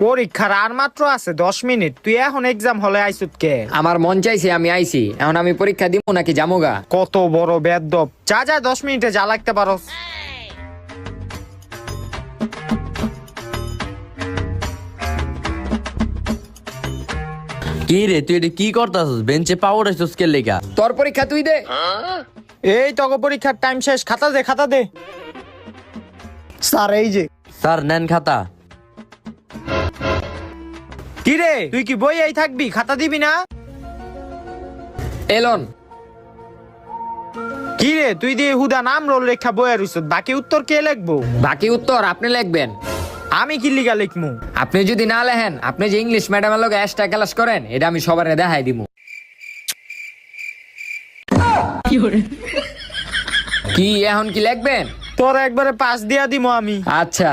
পরীক্ষার আর মাত্র আছে 10 মিনিট, তুই এখন এক্সাম হলে আইসুত কে? আমার মন চাইছে আমি আইছি, এখন আমি পরীক্ষা দিব নাকি জামুগা? কত বড় বেদব! যা যা 10 মিনিটে যা লাগতে পারস। কি রে তুই এটা কি করতাছস? বেঞ্চে পাওয়ার আছিস কে লেগা? তোর পরীক্ষা তুই দে। এই তোকে পরীক্ষার টাইম শেষ, খাতা দে খাতা দে। স্যার এই যে। স্যার নেন খাতা। কি রে তুই কি বই এই থাকবি, খাতা দিবি না? এলন কি রে তুই দিয়ে হুদা নাম রোল রেখা বইয়া রইছ, বাকি উত্তর কে লিখবো? বাকি উত্তর আপনি লিখবেন। আমি কি লিগা লিখমু? আপনি যদি না লেখেন, আপনি যে ইংলিশ ম্যাডামের লগে এক্সট্রা ক্লাস করেন, এটা আমি সবারে দেখাই দিমু। কি এখন কি লিখবেন? তোর একবারে পাস দিয়া দিমু আমি। আচ্ছা